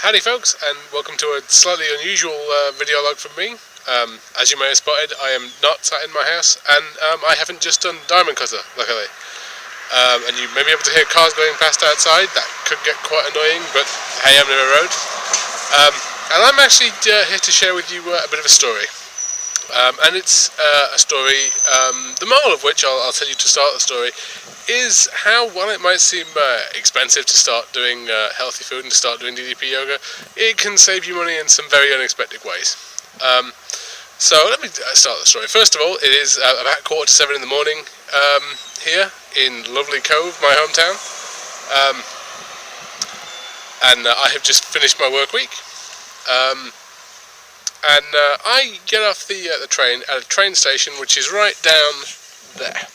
Howdy folks, and welcome to a slightly unusual video log from me. As you may have spotted, I am not sat in my house, and I haven't just done Diamond Cutter, luckily. And you may be able to hear cars going past outside. That could get quite annoying, but hey, I'm near a road. And I'm actually here to share with you a bit of a story. And it's a story, the moral of which I'll tell you to start the story, is how, while it might seem expensive to start doing healthy food and to start doing DDP yoga, it can save you money in some very unexpected ways. So let me start the story. First of all, it is about 6:45 in the morning here in lovely Cove, my hometown. And I have just finished my work week. And I get off the train at a train station which is right down there.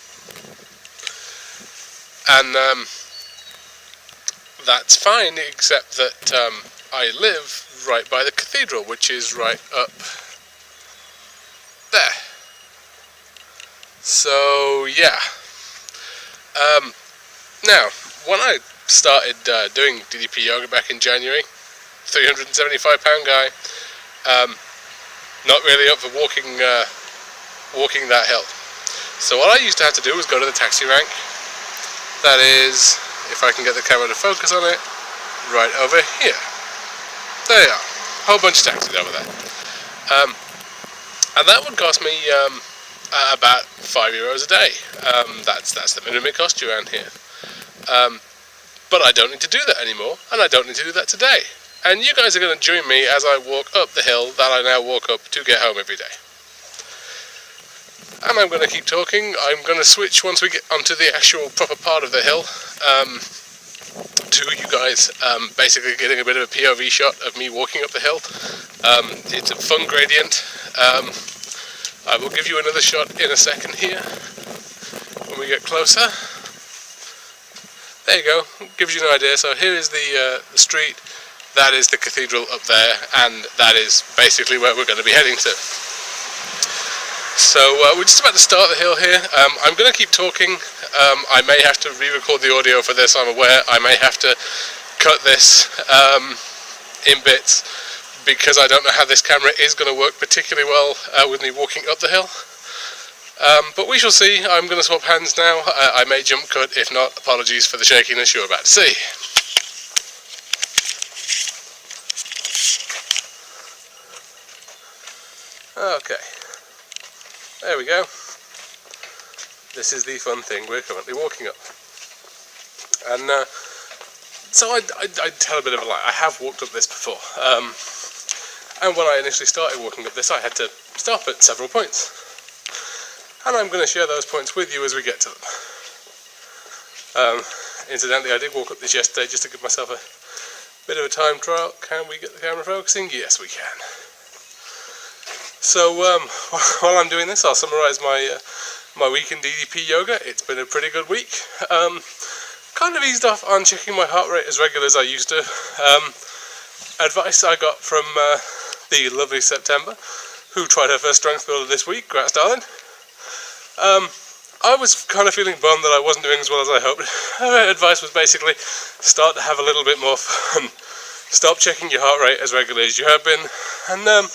And that's fine, except that I live right by the cathedral, which is right up there. So yeah. Now, when I started doing DDP yoga back in January, 375-pound guy, not really up for walking that hill. So what I used to have to do was go to the taxi rank. That is, if I can get the camera to focus on it, right over here. There you are. Whole bunch of taxis over there. And that would cost me about €5 a day. That's the minimum it costs you around here. But I don't need to do that anymore, and I don't need to do that today. And you guys are going to join me as I walk up the hill that I now walk up to get home every day. And I'm going to keep talking. I'm going to switch once we get onto the actual proper part of the hill to you guys basically getting a bit of a POV shot of me walking up the hill. It's a fun gradient. I will give you another shot in a second here when we get closer. There you go. Gives you an idea. So here is the street. That is the cathedral up there, and that is basically where we're going to be heading to. So we're just about to start the hill here. I'm going to keep talking. I may have to re-record the audio for this, I'm aware. I may have to cut this in bits, because I don't know how this camera is going to work particularly well with me walking up the hill. But we shall see. I'm going to swap hands now. I may jump cut. If not, apologies for the shakiness you're about to see. Okay, there we go. This is the fun thing we're currently walking up. And so I'd tell a bit of a lie. I have walked up this before. And when I initially started walking up this, I had to stop at several points. And I'm going to share those points with you as we get to them. Incidentally, I did walk up this yesterday just to give myself a bit of a time trial. Can we get the camera focusing? Yes, we can. So while I'm doing this, I'll summarise my week in DDP yoga. It's been a pretty good week. Kind of eased off on checking my heart rate as regular as I used to. Advice I got from the lovely September, who tried her first strength builder this week. Congrats, darling. I was kind of feeling bummed that I wasn't doing as well as I hoped. Her advice was basically start to have a little bit more fun. Stop checking your heart rate as regularly as you have been. And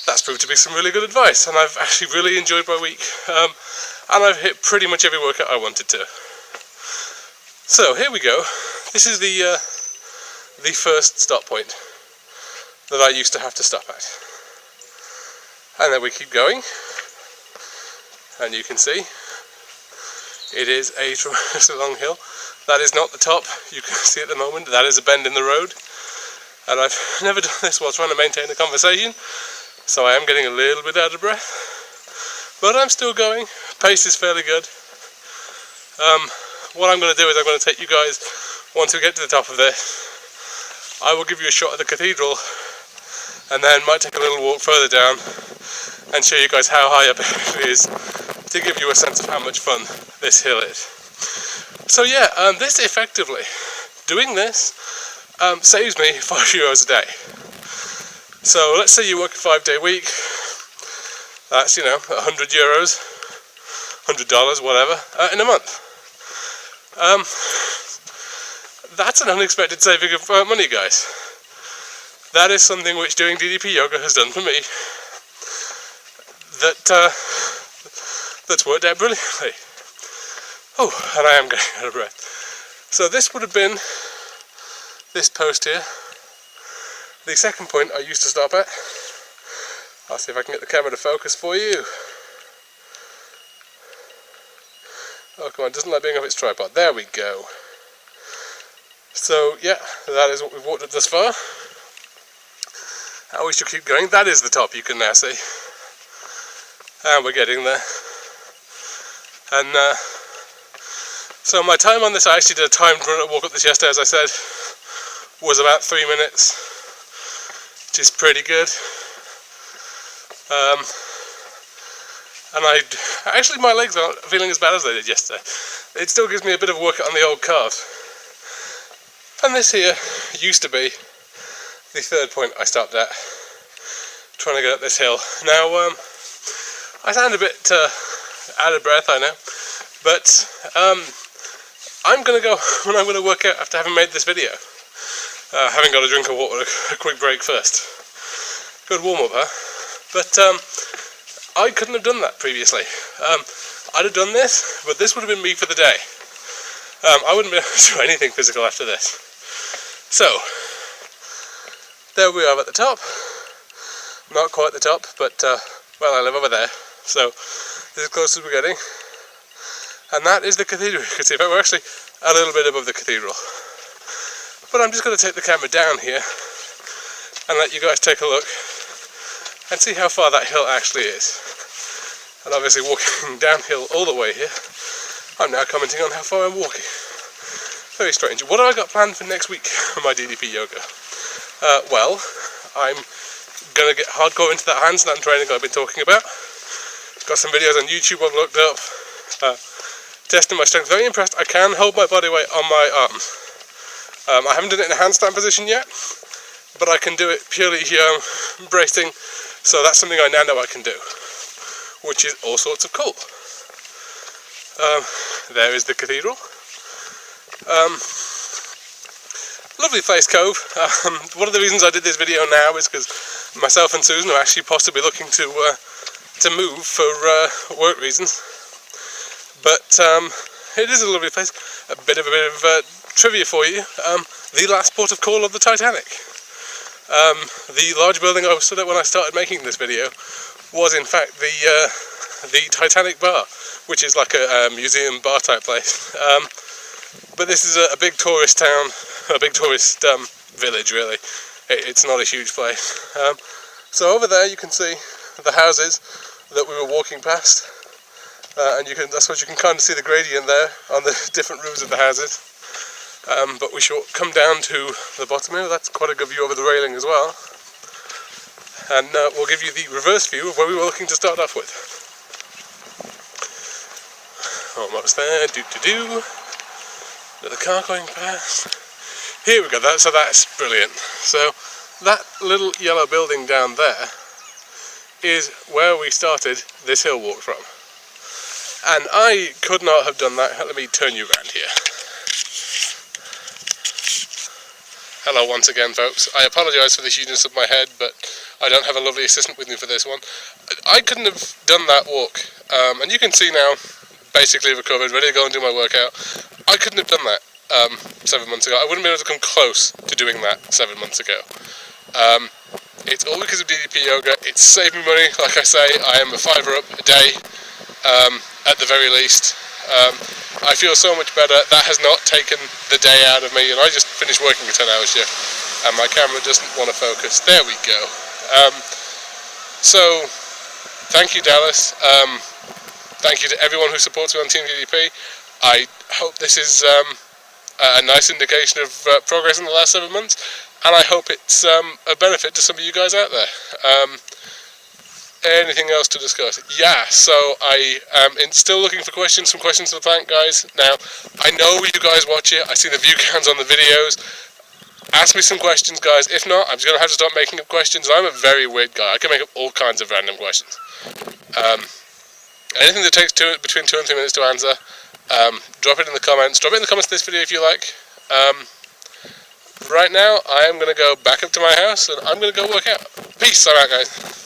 that's proved to be some really good advice, and I've actually really enjoyed my week, and I've hit pretty much every workout I wanted to. So here we go. This is the first stop point that I used to have to stop at, and then we keep going, and you can see it is a tremendously long hill. That is not the top you can see at the moment. That is a bend in the road, and I've never done this while trying to maintain a conversation. So I am getting a little bit out of breath, but I'm still going. Pace is fairly good. What I'm going to do is I'm going to take you guys, once we get to the top of this, I will give you a shot at the cathedral, and then might take a little walk further down and show you guys how high up it is, to give you a sense of how much fun this hill is. So yeah, this effectively, doing this, saves me €5 a day. So let's say you work a 5-day week, that's, you know, €100, $100, whatever, in a month. That's an unexpected saving of money, guys. that is something which doing DDP yoga has done for me. That's worked out brilliantly. Oh, and I am getting out of breath. So this would have been this post here. The second point I used to stop at. I'll see if I can get the camera to focus for you. Oh, come on, it doesn't like being off its tripod. There we go. So, yeah, that is what we've walked up thus far. And we should keep going. That is the top, you can now see. And we're getting there. And so my time on this, I actually did a timed walk up this yesterday, as I said, was about 3 minutes, which is pretty good. And actually my legs aren't feeling as bad as they did yesterday. It still gives me a bit of work on the old calves. And this here used to be the third point I stopped at, trying to get up this hill. Now, I sound a bit out of breath, I know, but I'm going to go when I'm going to work out after having made this video. Having got a drink of water, a quick break first. Good warm up, huh? But I couldn't have done that previously. I'd have done this, but this would have been me for the day. I wouldn't be able to do anything physical after this. So, there we are at the top. Not quite the top, but, well, I live over there. So, this is as close as we're getting. And that is the cathedral. You can see we're actually a little bit above the cathedral. But I'm just going to take the camera down here and let you guys take a look and see how far that hill actually is. And obviously walking downhill all the way here, I'm now commenting on how far I'm walking. Very strange. What have I got planned for next week for my DDP yoga? Well, I'm going to get hardcore into that handstand training I've been talking about. Got some videos on YouTube I've looked up. Testing my strength. Very impressed. I can hold my body weight on my arms. I haven't done it in a handstand position yet, but I can do it purely bracing, so that's something I now know I can do, which is all sorts of cool. There is the cathedral. Lovely place, Cove. One of the reasons I did this video now is because myself and Susan are actually possibly looking to move for work reasons. But it is a lovely place. A bit of trivia for you. The last port of call of the Titanic. The large building I was stood at when I started making this video was in fact the Titanic bar, which is like a museum bar type place. But this is a big tourist town, a big tourist village really. It's not a huge place. So over there you can see the houses that we were walking past. And that's what you can kind of see the gradient there on the different roofs of the houses. But we shall come down to the bottom here. That's quite a good view over the railing as well. And we'll give you the reverse view of where we were looking to start off with. Almost there. Do-do-do. Another car going past. Here we go. So that's brilliant. So that little yellow building down there is where we started this hill walk from. And I could not have done that. Let me turn you around here. Hello once again, folks. I apologise for the hugeness of my head, but I don't have a lovely assistant with me for this one. I couldn't have done that walk. And you can see now, basically recovered, ready to go and do my workout. I couldn't have done that 7 months ago. I wouldn't be able to come close to doing that 7 months ago. It's all because of DDP yoga. It's saved me money. Like I say, I am a £5 up a day. At the very least. I feel so much better. That has not taken the day out of me, and I just finished working a 10-hour shift and my camera doesn't want to focus. There we go. So thank you, Dallas. Thank you to everyone who supports me on Team DDP. I hope this is a nice indication of progress in the last 7 months, and I hope it's a benefit to some of you guys out there. Anything else to discuss? Yeah, so I am still looking for questions, some questions to the plant guys. Now, I know you guys watch it, I see the view counts on the videos. Ask me some questions, guys. If not, I'm just going to have to start making up questions. I'm a very weird guy. I can make up all kinds of random questions. Anything that takes between 2 and 3 minutes to answer, drop it in the comments. Drop it in the comments of this video if you like. right now I am going to go back up to my house and I'm going to go work out. Peace, I'm out guys.